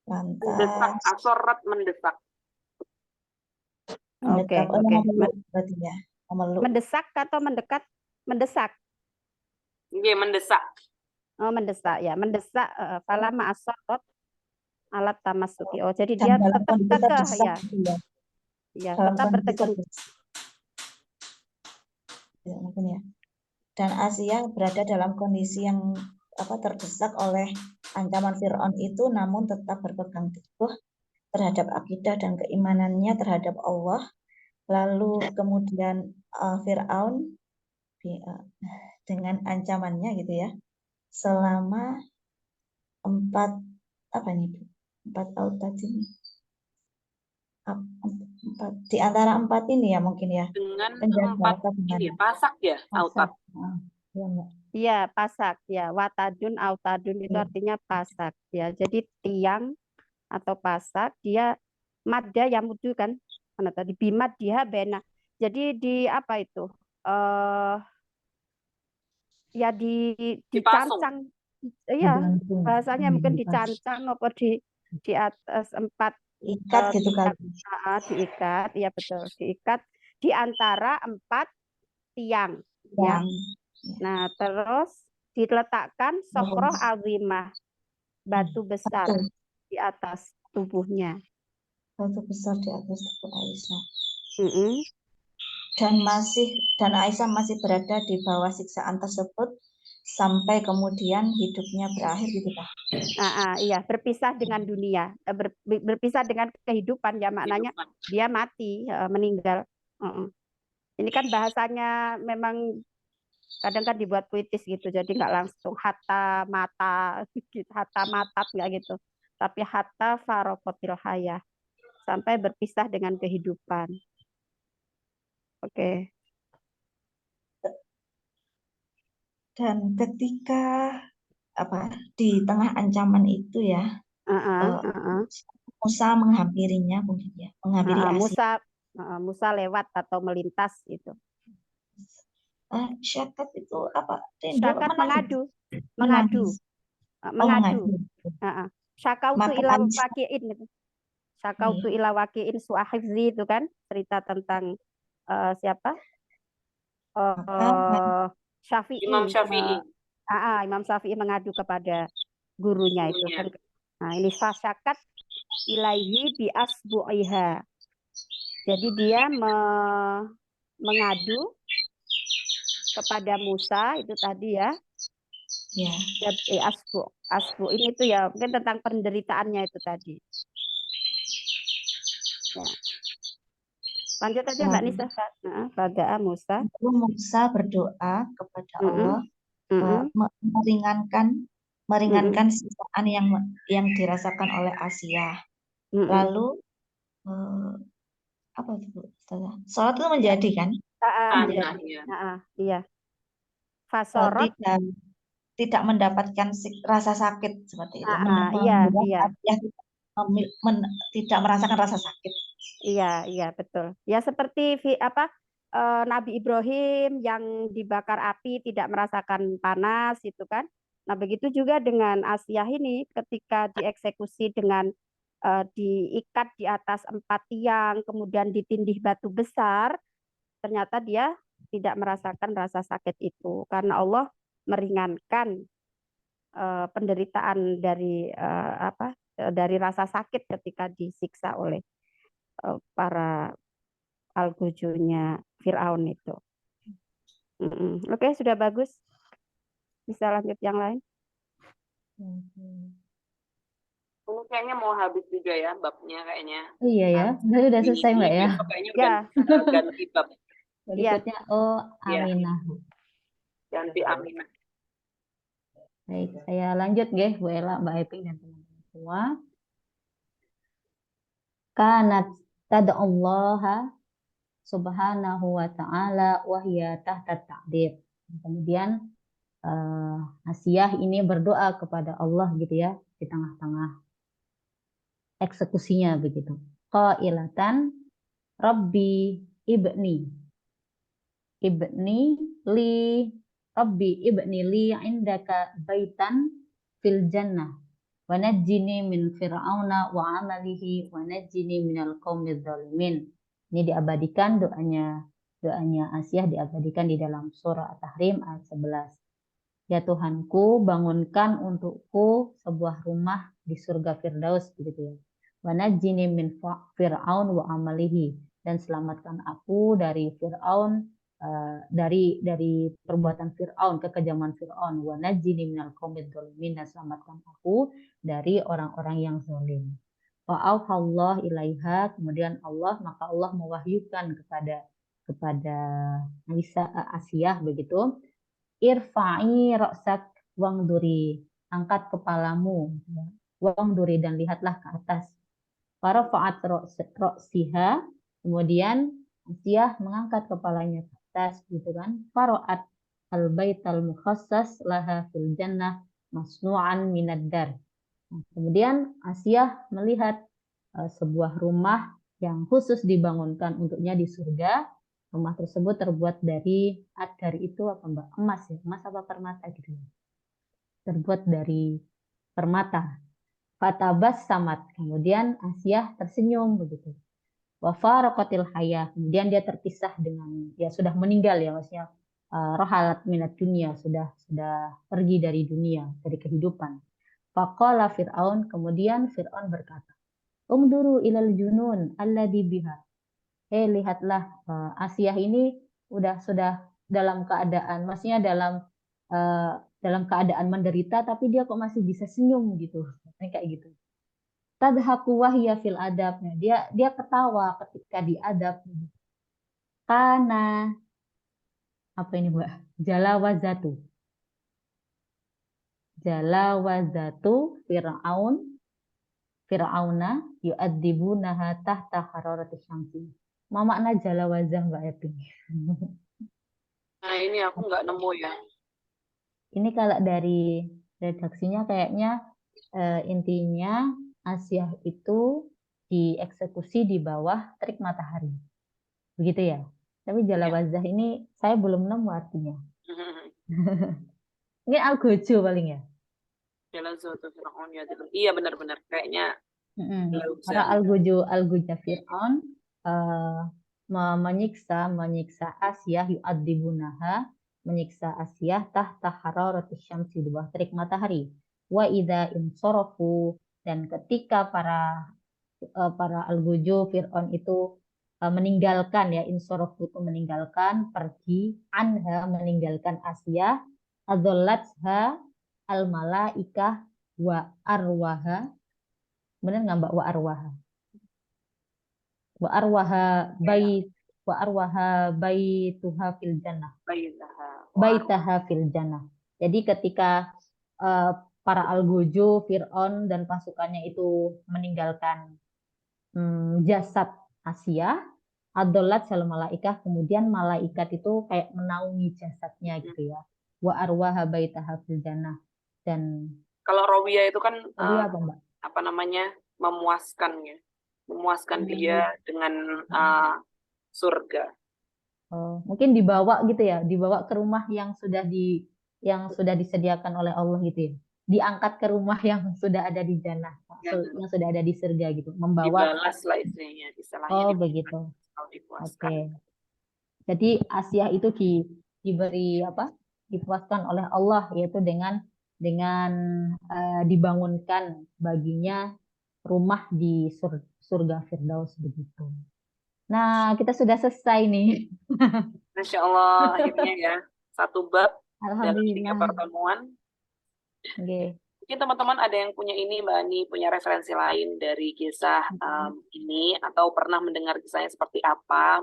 [SPEAKER 3] Mendesak, asorot mendesak.
[SPEAKER 1] Oke.
[SPEAKER 5] Berarti ya.
[SPEAKER 1] Mendesak atau mendekat? Mendesak.
[SPEAKER 3] Iya, mendesak.
[SPEAKER 1] Oh, mendesak ya. Mendesak falama asorot alat tamassuki. Oh, jadi dia tetap kekeh ya. Ya, tetap bertegang.
[SPEAKER 5] Ya, mungkin ya. Dan Asiyah berada dalam kondisi yang terdesak oleh ancaman Fir'aun itu, namun tetap berpegang teguh terhadap akidah dan keimanannya terhadap Allah. Lalu kemudian Fir'aun dengan ancamannya gitu ya, selama empat apa ini Bu? Empat autadun. Empat di antara empat ini ya mungkin ya.
[SPEAKER 3] Dengan
[SPEAKER 5] Penjaga
[SPEAKER 3] empat
[SPEAKER 5] atau
[SPEAKER 3] ini
[SPEAKER 5] gimana?
[SPEAKER 3] ya, pasak ya, autad.
[SPEAKER 2] Pasak. Ya, Mbak.
[SPEAKER 1] Iya, pasak ya. Watadun, autadun itu
[SPEAKER 5] Iya.
[SPEAKER 1] artinya pasak ya. Jadi tiang atau pasak dia madda yang mudu kan. Mana tadi bimat dia bena. Jadi di apa itu? Ya
[SPEAKER 3] Dipasung.
[SPEAKER 1] dicancang. Iya,
[SPEAKER 2] Digantung.
[SPEAKER 1] bahasanya mungkin
[SPEAKER 2] Digantung.
[SPEAKER 1] dicancang apa di atas empat
[SPEAKER 5] Ikat gitu
[SPEAKER 1] tiang.
[SPEAKER 5] kali.
[SPEAKER 1] Diikat, iya betul, diikat di antara empat tiang ya.
[SPEAKER 5] Yang
[SPEAKER 1] Nah, terus diletakkan sokroh azimah, batu besar
[SPEAKER 5] batu
[SPEAKER 1] di atas tubuhnya.
[SPEAKER 5] batu besar di atas tubuh Aisyah.
[SPEAKER 1] Mm-mm.
[SPEAKER 5] Dan Aisyah masih berada di bawah siksaan tersebut sampai kemudian hidupnya berakhir gitu Pak.
[SPEAKER 1] Iya, berpisah dengan dunia, berpisah dengan kehidupan ya, maknanya
[SPEAKER 3] Kehidupan.
[SPEAKER 1] dia mati, meninggal. Ini kan bahasanya memang kadang kan dibuat puitis gitu, jadi nggak langsung hatta mata, hatta matat nggak gitu, tapi hatta farokotil hayah, sampai berpisah dengan kehidupan. Oke.
[SPEAKER 5] Dan ketika di tengah ancaman itu ya, Musa menghampirinya mungkin ya, menghampiri Asia.
[SPEAKER 1] Musa lewat atau melintas itu.
[SPEAKER 5] Syakat itu apa?
[SPEAKER 1] Syakat mengadu. Syakautu
[SPEAKER 5] Maka
[SPEAKER 1] ila
[SPEAKER 5] Aisyah,
[SPEAKER 1] waqi'in gitu. Syakautu ila waqi'in su'ahifzi itu kan cerita tentang siapa? Syafi'i.
[SPEAKER 3] Imam Syafi'i.
[SPEAKER 1] Imam Syafi'i mengadu kepada gurunya itu kan. Nah, ini fasyakat ilaihi bi asbu'iha. Jadi dia mengadu kepada Musa itu tadi ya.
[SPEAKER 5] Ya.
[SPEAKER 1] Asbu ini itu ya mungkin tentang penderitaannya itu tadi. Ya. Lanjut aja Mbak Nisa. Pada Musa.
[SPEAKER 5] Lalu Musa berdoa kepada Allah meringankan siksaan yang dirasakan oleh Asia. Lalu apa itu? Sholat itu menjadi kan?
[SPEAKER 1] Iya. Fasorot
[SPEAKER 5] tidak mendapatkan rasa sakit seperti itu.
[SPEAKER 1] Iya.
[SPEAKER 5] Tidak merasakan rasa sakit.
[SPEAKER 1] Iya betul. Ya seperti Nabi Ibrahim yang dibakar api tidak merasakan panas itu kan. Nah begitu juga dengan Asia ini ketika dieksekusi dengan diikat di atas 4 tiang kemudian ditindih batu besar, ternyata dia tidak merasakan rasa sakit itu karena Allah meringankan penderitaan dari rasa sakit ketika disiksa oleh para algojonya Fir'aun itu. Oke, sudah bagus. Bisa lanjut yang lain.
[SPEAKER 3] Ini kayaknya mau habis juga ya babnya kayaknya.
[SPEAKER 2] Iya ya, udah selesai Mbak ya.
[SPEAKER 3] Kayaknya udah ganti bab.
[SPEAKER 2] Berikutnya Aminah.
[SPEAKER 3] Ganti Aminah.
[SPEAKER 2] Baik, saya lanjut nggih Bu Ela, Mbak Eping dan teman-teman semua. Kanat tad'ullaha subhanahu wa ta'ala wa hiya tahta ta'dib. Kemudian Asiyah ini berdoa kepada Allah gitu ya di tengah-tengah eksekusinya begitu. Qailatan Rabbi ibni li Rabbi ibni li indaka baitan fil jannah wa najjini min fir'auna wa amalihi wa najjini minal qaumidz zalimin. Ini diabadikan doanya Asiyah diabadikan di dalam surah At-Tahrim ayat 11. Ya Tuhanku, bangunkan untukku sebuah rumah di surga Firdaus begitu ya. Wa najjini min fir'aun wa amalihi, dan selamatkan aku dari Fir'aun, dari perbuatan Fir'aun, kekejaman Fir'aun. Wa najjini minal qaumidz zalimin, dan selamatkan aku dari orang-orang yang zalim. Wa auhallah ilaiha, kemudian maka Allah mewahyukan kepada Asiyah begitu. Irfa'i ra'sak wangduri angkat kepalamu, ya. Wangduri, dan lihatlah ke atas. Farafa'at ro'siha, kemudian Asiyah mengangkat kepalanya ke atas, gitu kan. Fara'at al-baital mukhassas laha fil jannah masnu'an minad dar. Nah, kemudian Asiyah melihat sebuah rumah yang khusus dibangunkan untuknya di surga. Rumah tersebut terbuat dari adar, itu apa Mbak? Emas ya? Emas apa permata gitu? Terbuat dari permata. Fatabas samat. Kemudian Asiyah tersenyum begitu. Wafaraqatil hayah. Kemudian dia terpisah dengan, ya sudah meninggal ya, maksudnya rohalat minat dunia, sudah pergi dari dunia, dari kehidupan. Faqala Fir'aun, kemudian Fir'aun berkata, Umduru ilal junun alladhi biha. Lihatlah, Asiyah ini sudah dalam keadaan, maksudnya dalam keadaan menderita, tapi dia kok masih bisa senyum gitu, kayak gitu. Tadhaku wahya fil adab. Nah, dia ketawa ketika diadab. Karena apa ini Mbak? Jalawazatu Fir'auna yu'adzibunaha tahta hararati syamsi. Ma makna jalawazah Mbak Epi?
[SPEAKER 3] Nah, ini aku nggak nemu ya.
[SPEAKER 2] Ini kalau dari redaksinya kayaknya intinya Asiyah itu dieksekusi di bawah terik matahari. Begitu ya. Tapi jalawazah ini saya belum nemu artinya. Ini algojo paling ya.
[SPEAKER 3] Iya benar-benar kayaknya.
[SPEAKER 2] Para algojo Fir'aun menyiksa Asiyah, yu'adzibunaha, menyiksa Asiyah tahta hararati syamsi, di bawah terik matahari. Wa idza insarafu, dan ketika para algojo Fir'aun itu meninggalkan, ya, insarafu itu meninggalkan, pergi, anha meninggalkan Asiyah, adollatha al malaikah wa arwaha. Benar nggak Mbak? Wa arwaha baituha fil jannah. Baitaha fil jannah. Jadi ketika para algojo Fir'aun dan pasukannya itu meninggalkan jasad Asiyah, adolat sal malaikah, kemudian malaikat itu kayak menaungi jasadnya gitu ya. Wa arwaha baitaha fil jannah. Dan
[SPEAKER 3] kalau rawiyah itu kan
[SPEAKER 2] apa Mbak?
[SPEAKER 3] apa namanya, memuaskan ya, memuaskan dia dengan surga.
[SPEAKER 2] Oh, mungkin dibawa gitu ya, dibawa ke rumah yang sudah disediakan oleh Allah gitu ya. Diangkat ke rumah yang sudah ada di jannah, yang sudah ada di surga gitu, membawa.
[SPEAKER 3] Dibalas lah istilahnya.
[SPEAKER 2] Oh, begitu. Oke. Jadi Asiyah itu diberi apa? Dipuaskan oleh Allah, yaitu dengan dibangunkan baginya rumah di surga Firdaus begitu. Nah, kita sudah selesai nih.
[SPEAKER 3] Masya Allah, akhirnya ya, satu bab dalam 3 pertemuan.
[SPEAKER 2] Okay.
[SPEAKER 3] Mungkin teman-teman ada yang punya ini, Mbak Ani, punya referensi lain dari kisah ini, atau pernah mendengar kisahnya seperti apa,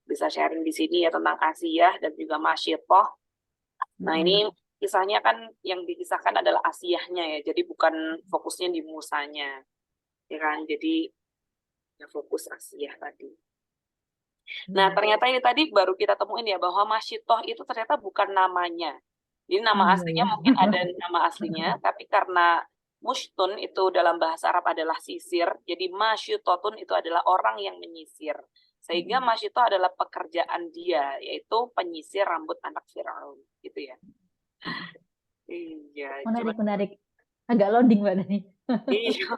[SPEAKER 3] bisa sharing di sini ya, tentang Asiyah dan juga Masyitoh. Nah, ini kisahnya kan yang dikisahkan adalah Asiyahnya ya, jadi bukan fokusnya di Musanya, ya kan? Jadi ya fokus Asiyah tadi. Nah, ternyata ini tadi baru kita temuin ya, bahwa Masyitoh itu ternyata bukan namanya. Jadi nama aslinya mungkin ada nama aslinya, tapi karena mushtun itu dalam bahasa Arab adalah sisir, jadi masyitotun itu adalah orang yang menyisir. Sehingga masyitoh adalah pekerjaan dia, yaitu penyisir rambut anak Firaun, gitu ya. Iya.
[SPEAKER 2] Menarik. Agak loading Mbak Dani.
[SPEAKER 3] Iya.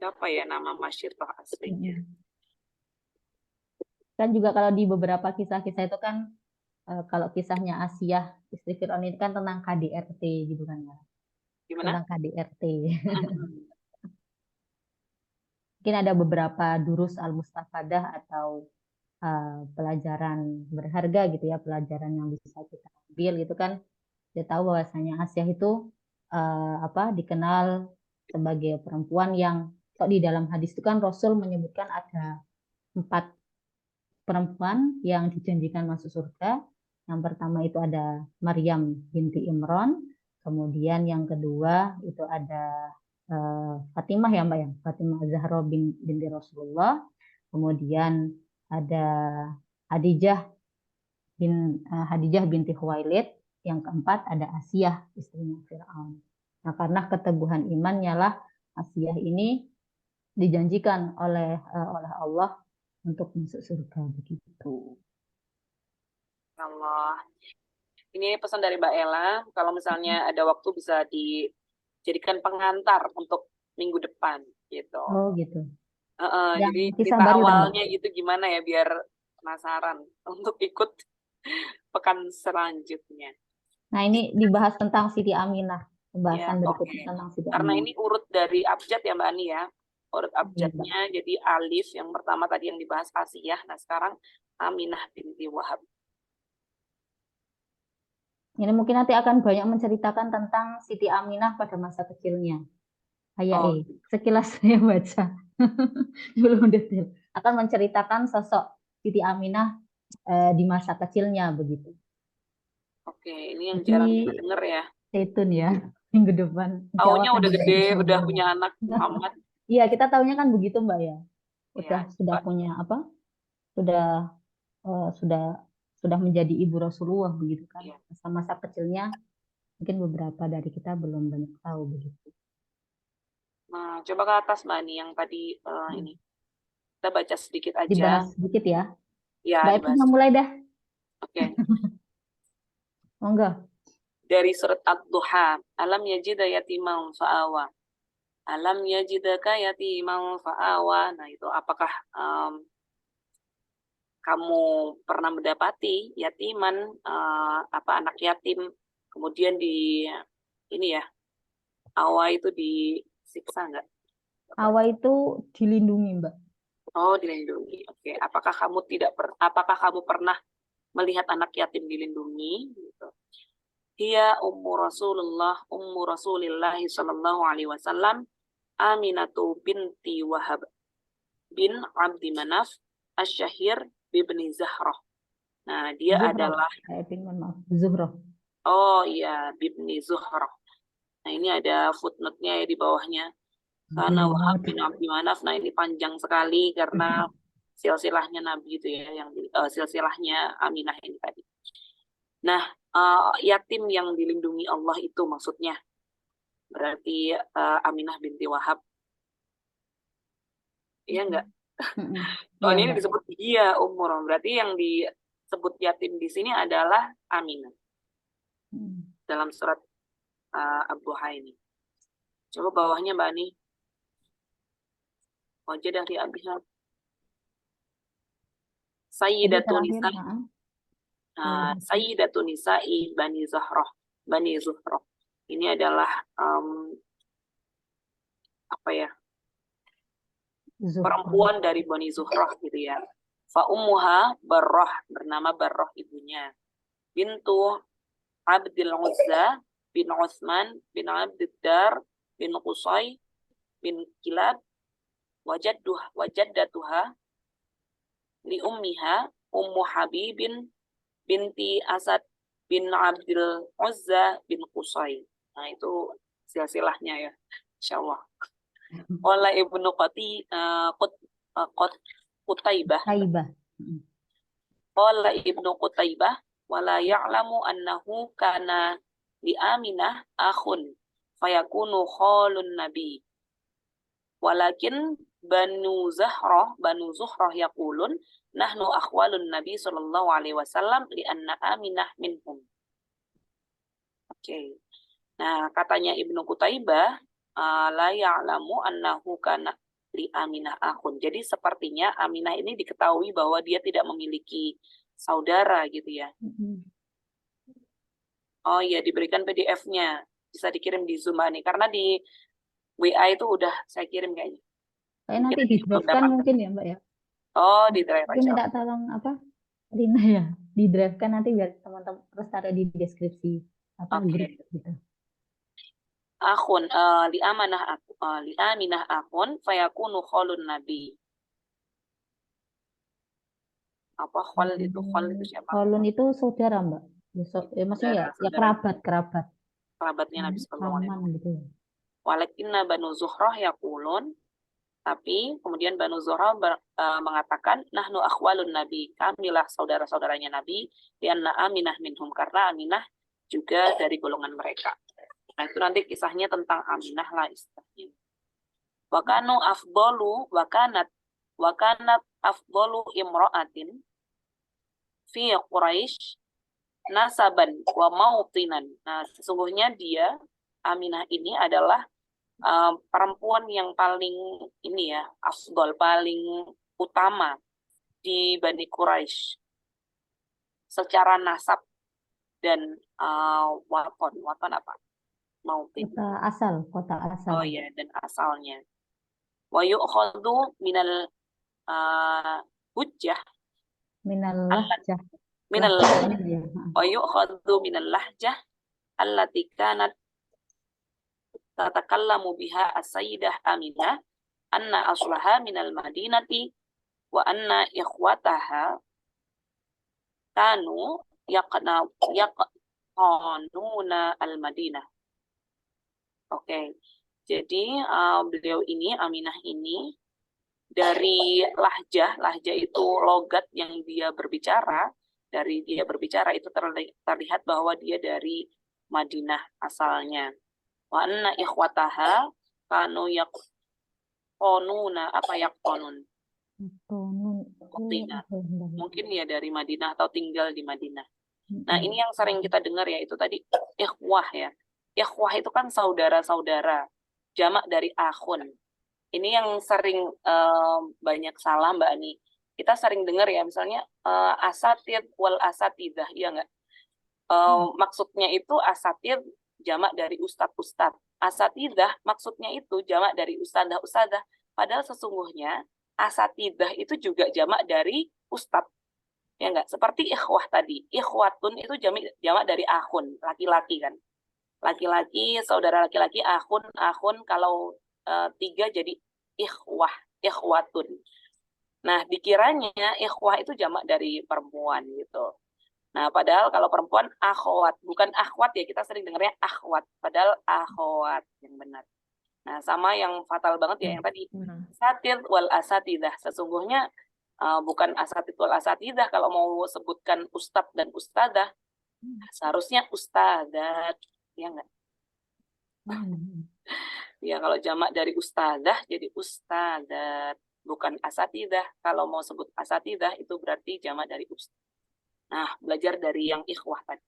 [SPEAKER 3] Siapa ya nama Masyitoh aslinya?
[SPEAKER 2] Kan juga kalau di beberapa kisah-kisah itu kan, kalau kisahnya Asiyah istri Fir'aun itu kan tentang KDRT gitu kan ya.
[SPEAKER 3] Gimana?
[SPEAKER 2] Tentang KDRT. Mungkin ada beberapa durus al-mustafadah atau pelajaran berharga gitu ya, pelajaran yang bisa kita ambil gitu kan. Kita tahu bahwasanya Asiyah itu dikenal sebagai perempuan yang, di dalam hadis itu kan Rasul menyebutkan ada 4 perempuan yang dijanjikan masuk surga. Yang pertama itu ada Maryam binti Imran, Kemudian yang kedua itu ada Fatimah ya Mbak ya, Fatimah Zahra binti Rasulullah. Kemudian ada Hadijah binti Khuwailid. Yang keempat ada Asiyah, istrinya Fir'aun. Nah, karena keteguhan imannya lah Asiyah ini dijanjikan oleh Allah untuk masuk surga begitu.
[SPEAKER 3] Allah. Ini pesan dari Mbak Ella, kalau misalnya ada waktu bisa dijadikan pengantar untuk minggu depan gitu.
[SPEAKER 2] Oh gitu.
[SPEAKER 3] Jadi
[SPEAKER 2] kisah
[SPEAKER 3] cerita
[SPEAKER 2] baru
[SPEAKER 3] awalnya gitu gimana ya biar penasaran untuk ikut pekan selanjutnya.
[SPEAKER 2] Nah, ini dibahas tentang Siti Aminah.
[SPEAKER 3] Ya,
[SPEAKER 2] Pembahasan berikutnya
[SPEAKER 3] oke.
[SPEAKER 2] tentang Siti
[SPEAKER 3] Karena
[SPEAKER 2] Aminah.
[SPEAKER 3] ini urut dari abjad ya Mbak Ani ya. Urut
[SPEAKER 2] Iya, Mbak.
[SPEAKER 3] abjadnya jadi alif yang pertama tadi yang dibahas Asiyah. Nah sekarang Aminah binti Wahab.
[SPEAKER 2] Ini mungkin nanti akan banyak menceritakan tentang Siti Aminah pada masa kecilnya.
[SPEAKER 3] Oh.
[SPEAKER 2] Sekilas saya baca. Belum detail. Akan menceritakan sosok Siti Aminah di masa kecilnya begitu.
[SPEAKER 3] Oke, ini yang
[SPEAKER 2] Jadi,
[SPEAKER 3] jarang kita dengar ya.
[SPEAKER 2] Stay tune ya minggu depan. Insya Allah
[SPEAKER 3] Taunya
[SPEAKER 2] akan
[SPEAKER 3] udah gede,
[SPEAKER 2] dibahas.
[SPEAKER 3] udah punya anak Muhammad.
[SPEAKER 2] Iya, kita taunya kan begitu Mbak ya. Sudah
[SPEAKER 3] Mbak.
[SPEAKER 2] punya apa? Sudah menjadi ibu Rasulullah begitu kan.
[SPEAKER 3] Iya.
[SPEAKER 2] Masa kecilnya mungkin beberapa dari kita belum banyak tahu begitu.
[SPEAKER 3] Nah, coba ke atas Mbak Ani yang tadi ini. Kita baca sedikit aja.
[SPEAKER 2] Dibahas sedikit ya.
[SPEAKER 3] Ya,
[SPEAKER 2] Mbak
[SPEAKER 3] dibahas.
[SPEAKER 2] Epina mulai dah.
[SPEAKER 3] Oke.
[SPEAKER 2] Monggo.
[SPEAKER 3] Dari surat Ad-Duha, alam yajida yatiman fa'awa. Alam yajidaka yatiman fa'awa. Nah, itu apakah kamu pernah mendapati yatiman anak yatim kemudian ini ya, awa itu disiksa enggak?
[SPEAKER 2] Awa itu dilindungi, Mbak.
[SPEAKER 3] Oh, dilindungi. Oke. Apakah kamu pernah melihat anak yatim dilindungi gitu? Hiya ummu Rasulillah sallallahu alaihi wasallam Aminatu binti Wahab bin Abdi Manaf Asy-Syahir bibni Zahrah. Nah, dia adalah
[SPEAKER 2] Zuhroh.
[SPEAKER 3] Oh iya, bibni Zuhrah. Nah, ini ada footnote-nya ya di bawahnya. Karena Wahab bin Abdi Manaf. Nah, ini panjang sekali karena silsilahnya Nabi itu ya, yang silsilahnya Aminah ini tadi. Nah, yatim yang dilindungi Allah itu maksudnya berarti Aminah binti Wahab. Iya enggak? Soalnya ini disebut dia umur. Berarti yang disebut yatim di sini adalah Aminah. Dalam surat Ad-Duha ini. Coba bawahnya Mbak Ani. Wajah dari Abihab. Sayyidatun Nisa. Sayyidatun Nisa'i Bani Zuhrah. Bani Zuhrah. Ini adalah apa ya? Perempuan dari Bani Zuhrah gitu ya. Fa ummuha Barrah, bernama Barrah ibunya. Bintu Abdul Uzza bin Utsman bin Abdiddar bin Qusay bin Kilab wajaddatuha li ummiha Ummu Habibin binti Asad bin Abdul Uzza bin Qusay. Nah, itu silsilahnya ya, insyaallah. Qala Ibnu Qutaibah. Qala Ibnu Qutaibah wala ya'lamu annahu kana li Aminah akhun fayakunu khalun nabi. Walakin Banu Zuhrah yaqulun nahnu akhwalun nabi sallallahu alaihi wasallam li anna Aminah minhum. Oke. Nah, katanya Ibnu Qutaibah la ya'lamu annahu kana li Aminah akhun. Jadi sepertinya Aminah ini diketahui bahwa dia tidak memiliki saudara gitu ya. Oh iya, diberikan PDF-nya. Bisa dikirim di Zoom nih. Karena di WA itu udah saya kirim kayaknya.
[SPEAKER 2] Nanti di drive kan mungkin ya Mbak ya.
[SPEAKER 3] Oh, di drive aja.
[SPEAKER 2] Minta tolong Rina ya. Di drive kan nanti biar teman-teman terus taruh di deskripsi grup gitu.
[SPEAKER 3] Akhun li Aminah akhun fayakunu khalun nabi. Apa khal itu? Khal itu siapa?
[SPEAKER 2] Khalun itu saudara, Mbak. Maksudnya ya kerabat.
[SPEAKER 3] kerabatnya Nabi Sallallahu Alaihi
[SPEAKER 2] Aman
[SPEAKER 3] Wasallam.
[SPEAKER 2] gitu ya.
[SPEAKER 3] Walakinna Banu Zuhrah yaqulun, tapi kemudian Banu Zuhrah mengatakan nahnu akhwalun Nabi, kamilah saudara-saudaranya Nabi, lianna Aminah minhum, karena Aminah juga dari golongan mereka. Nah, itu nanti kisahnya tentang Aminah lah istilahnya. Wa kanu afdalu wa kanat afdalu imra'atin fi Quraisy nasaban wa mautinan. Nah, sesungguhnya dia Aminah ini adalah perempuan yang paling ini ya, afdal, paling utama di Bani Quraisy secara nasab dan waton apa? Mautin.
[SPEAKER 2] Kota asal.
[SPEAKER 3] Oh ya, dan asalnya. Wa yu'khadhu minal hujjah
[SPEAKER 2] Minal lahjah.
[SPEAKER 3] minal
[SPEAKER 2] Lahjahnya dia.
[SPEAKER 3] wa yu'khadhu minal lahjah allati kanat tatakallamu biha as-sayyidah Aminah anna aslaha minal madinati wa anna ikhwataha kanu yaqanuna al-Madinah. Oke. Jadi beliau ini Aminah ini dari lahjah itu logat yang dia berbicara, dari dia berbicara itu terlihat bahwa dia dari Madinah asalnya. Wa anna ikhwataha kanu yaqonuna apa yaqonun. Mungkin ya dari Madinah atau tinggal di Madinah. Nah, ini yang sering kita dengar ya, itu tadi ikhwah ya. Ikhwah itu kan saudara-saudara, jamak dari akhun. Ini yang sering banyak salah Mbak Ani. Kita sering dengar ya, misalnya asatid wal asatidah, iya nggak? Maksudnya itu asatid jamak dari ustadz-ustadz. Asatidah maksudnya itu jamak dari ustadzah-ustadzah. Padahal sesungguhnya asatidah itu juga jamak dari ustadz. Ya nggak? Seperti ikhwah tadi. Ikhwatun itu jamak dari akhun, laki-laki kan. Laki-laki, saudara laki-laki, akhun, kalau 3 jadi ikhwatun. Nah, dikiranya ikhwah itu jamak dari perempuan gitu. Nah, padahal kalau perempuan akhwat, bukan akhwat ya, kita sering dengarnya akhwat, padahal akhwat yang benar. Nah, sama yang fatal banget ya yang tadi, asatid wal asatidah. Sesungguhnya bukan asatid wal asatidah, kalau mau sebutkan ustadz dan ustadzah, seharusnya ustadzat, ya enggak? Ya, kalau jamak dari ustadzah jadi ustadzat, bukan asatidah. Kalau mau sebut asatidah itu berarti jamak dari ustadz. Nah, belajar dari yang ikhwah tadi.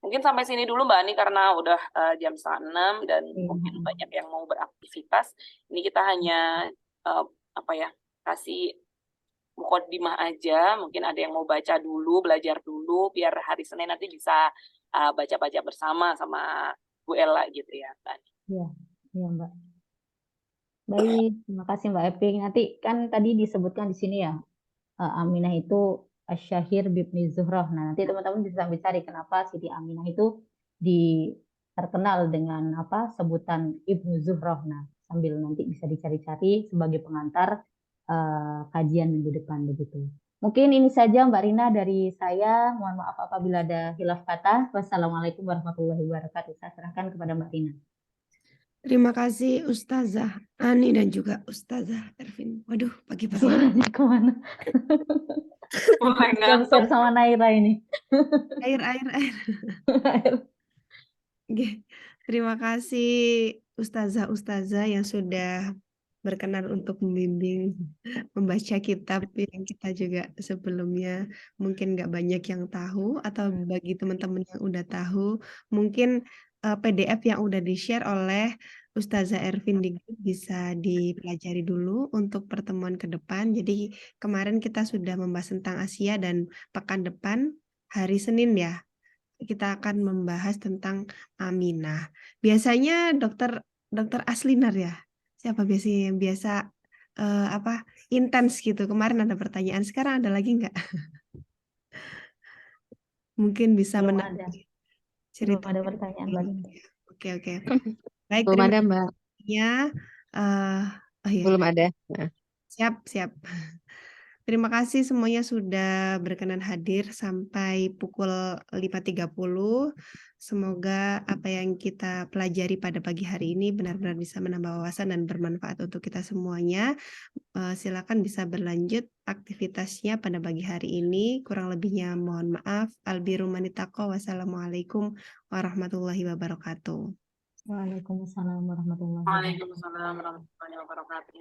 [SPEAKER 3] Mungkin sampai sini dulu Mbak Ani karena udah jam 5:30 dan mungkin banyak yang mau beraktivitas. Ini kita hanya kasih mukaddimah aja. Mungkin ada yang mau baca dulu, belajar dulu, biar hari Senin nanti bisa baca-baca bersama sama Bu Ella gitu ya, Mbak Ani.
[SPEAKER 2] Iya Mbak. Baik, terima kasih Mbak Eping. Nanti kan tadi disebutkan di sini ya, Aminah itu Asy-Syahir bibni Zuhrah. Nah, nanti teman-teman bisa cari kenapa Siti Aminah itu terkenal dengan sebutan Ibnu Zuhrah. Nah, sambil nanti bisa dicari-cari sebagai pengantar kajian minggu depan begitu. Mungkin ini saja Mbak Rina dari saya. Mohon maaf apabila ada hilaf kata. Wassalamualaikum warahmatullahi wabarakatuh. Saya serahkan kepada Mbak Rina.
[SPEAKER 4] Terima kasih Ustazah Ani dan juga Ustazah Ervin. Waduh, pagi-pagi.
[SPEAKER 2] Suaranya kemana?
[SPEAKER 3] Mulai
[SPEAKER 2] Jam
[SPEAKER 3] ngantuk.
[SPEAKER 2] sama Naira ini.
[SPEAKER 4] Air. Oke. Terima kasih Ustazah yang sudah berkenan untuk membimbing membaca kitab yang kita juga sebelumnya mungkin nggak banyak yang tahu, atau bagi teman-teman yang udah tahu mungkin PDF yang udah di-share oleh Ustazah Ervin di grup bisa dipelajari dulu untuk pertemuan ke depan. Jadi kemarin kita sudah membahas tentang Asia dan pekan depan hari Senin ya, kita akan membahas tentang Aminah. Biasanya dokter Aslinar ya, siapa biasanya yang biasa intens gitu. Kemarin ada pertanyaan, sekarang ada lagi nggak? Mungkin bisa
[SPEAKER 2] Belum
[SPEAKER 4] menambah
[SPEAKER 2] ada.
[SPEAKER 4] cerita.
[SPEAKER 2] Belum ada pertanyaan lagi.
[SPEAKER 4] Oke. Baik,
[SPEAKER 6] Belum
[SPEAKER 4] terima
[SPEAKER 6] ada, Mbak.
[SPEAKER 4] kasih.
[SPEAKER 6] Belum ada. Nah.
[SPEAKER 4] Siap. Terima kasih semuanya sudah berkenan hadir sampai pukul 5.30. Semoga apa yang kita pelajari pada pagi hari ini benar-benar bisa menambah wawasan dan bermanfaat untuk kita semuanya. Silakan bisa berlanjut aktivitasnya pada pagi hari ini. Kurang lebihnya mohon maaf. Albiru manitaqo. Wassalamualaikum warahmatullahi wabarakatuh.
[SPEAKER 2] Waalaikumsalam warahmatullahi wabarakatuh.
[SPEAKER 3] Waalaikumsalam warahmatullahi wabarakatuh.